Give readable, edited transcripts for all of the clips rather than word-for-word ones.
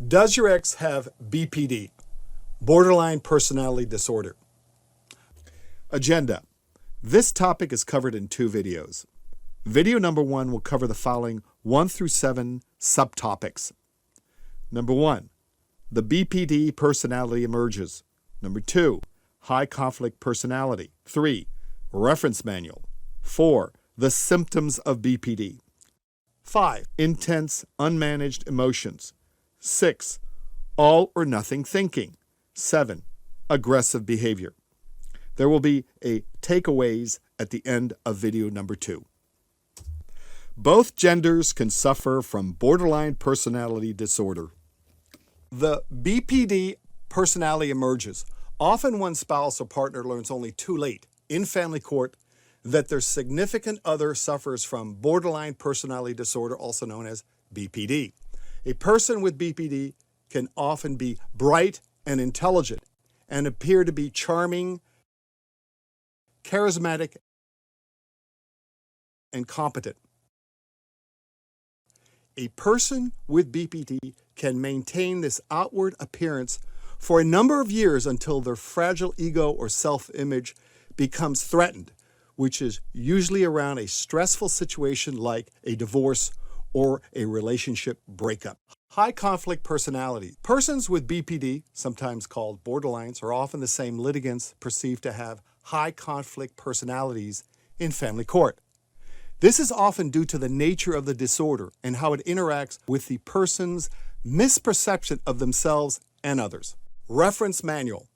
Does your ex have BPD, borderline personality disorder? Agenda. This topic is covered in 2 videos. Video number 1 will cover the following 1 through 7 subtopics. Number 1, the BPD personality emerges. Number 2, high conflict personality. 3, reference manual. 4, the symptoms of BPD. 5, intense unmanaged emotions. 6, all or nothing thinking. 7, aggressive behavior. There will be a takeaways at the end of video number 2. Both genders can suffer from borderline personality disorder. The BPD personality emerges. Often one spouse or partner learns only too late in family court that their significant other suffers from borderline personality disorder, also known as BPD. A person with BPD can often be bright and intelligent and appear to be charming, charismatic, and competent. A person with BPD can maintain this outward appearance for a number of years until their fragile ego or self-image becomes threatened, which is usually around a stressful situation like a divorce or a relationship breakup. High conflict personality. Persons with BPD, sometimes called borderlines, are often the same litigants perceived to have high conflict personalities in family court. This is often due to the nature of the disorder and how it interacts with the person's misperception of themselves and others. Reference manual.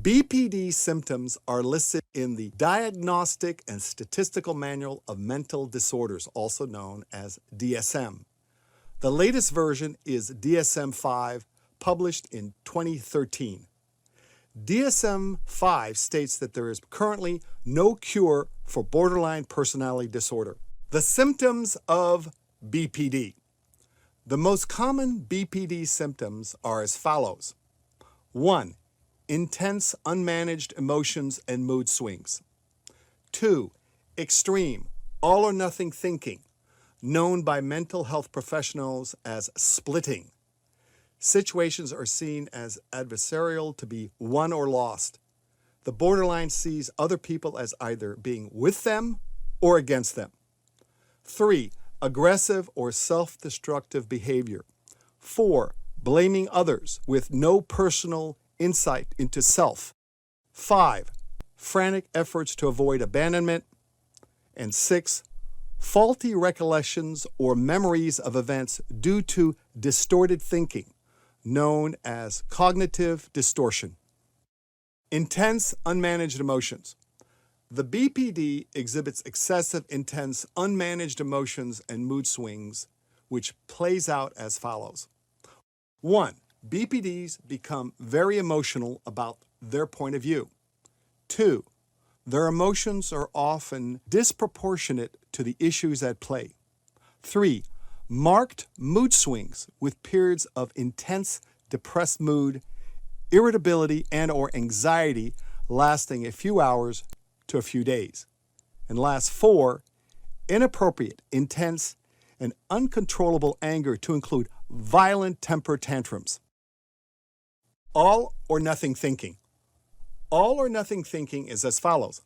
BPD symptoms are listed in the Diagnostic and Statistical Manual of Mental Disorders, also known as DSM. The latest version is DSM-5, published in 2013. DSM-5 states that there is currently no cure for borderline personality disorder. The symptoms of BPD. The most common BPD symptoms are as follows. 1. Intense unmanaged emotions and mood swings. 2. Extreme all or nothing thinking, known by mental health professionals as splitting. Situations are seen as adversarial, to be won or lost. The borderline sees other people as either being with them or against them. 3. Aggressive or self-destructive behavior. 4. Blaming others with no personal insight into self. 5. Frantic efforts to avoid abandonment. And 6. Faulty recollections or memories of events due to distorted thinking, known as cognitive distortion. Intense unmanaged emotions. The BPD exhibits excessive, intense, unmanaged emotions and mood swings, which plays out as follows. 1. BPDs become very emotional about their point of view. 2. Their emotions are often disproportionate to the issues at play. 3. Marked mood swings with periods of intense depressed mood, irritability, and/or anxiety lasting a few hours to a few days. And last, 4. Inappropriate, intense, and uncontrollable anger to include violent temper tantrums. All or nothing thinking. All or nothing thinking is as follows.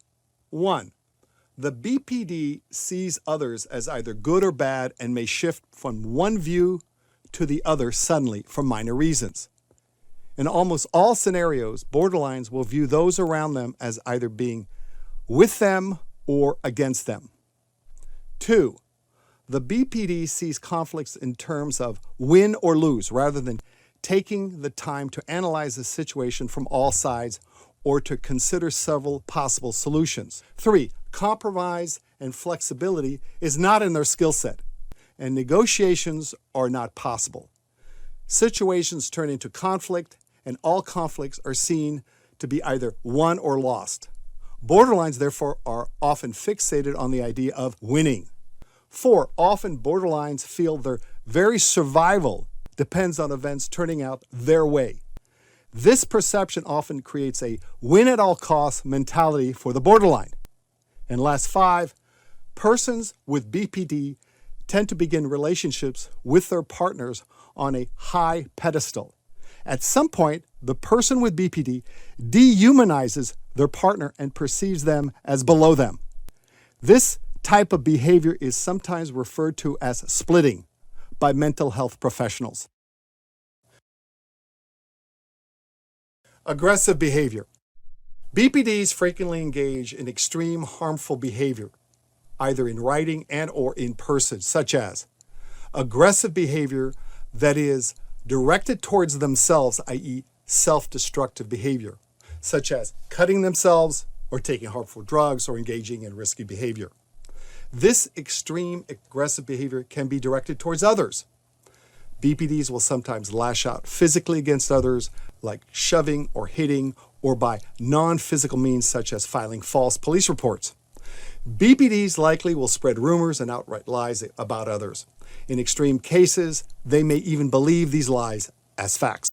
1. The BPD sees others as either good or bad and may shift from one view to the other suddenly for minor reasons. In almost all scenarios, borderlines will view those around them as either being with them or against them. 2. The BPD sees conflicts in terms of win or lose rather than taking the time to analyze the situation from all sides or to consider several possible solutions. 3. Compromise and flexibility is not in their skill set, and negotiations are not possible. Situations turn into conflict, and all conflicts are seen to be either won or lost. Borderlines, therefore, are often fixated on the idea of winning. 4. Often borderlines feel their very survival depends on events turning out their way. This perception often creates a win-at-all-costs mentality for the borderline. And last 5, persons with BPD tend to begin relationships with their partners on a high pedestal. At some point, the person with BPD dehumanizes their partner and perceives them as below them. This type of behavior is sometimes referred to as splitting by mental health professionals. Aggressive behavior. BPDs frequently engage in extreme harmful behavior, either in writing and or in person, such as aggressive behavior that is directed towards themselves, i.e. self-destructive behavior, such as cutting themselves or taking harmful drugs or engaging in risky behavior. This extreme aggressive behavior can be directed towards others. BPDs will sometimes lash out physically against others, like shoving or hitting, or by non-physical means such as filing false police reports. BPDs likely will spread rumors and outright lies about others. In extreme cases, they may even believe these lies as facts.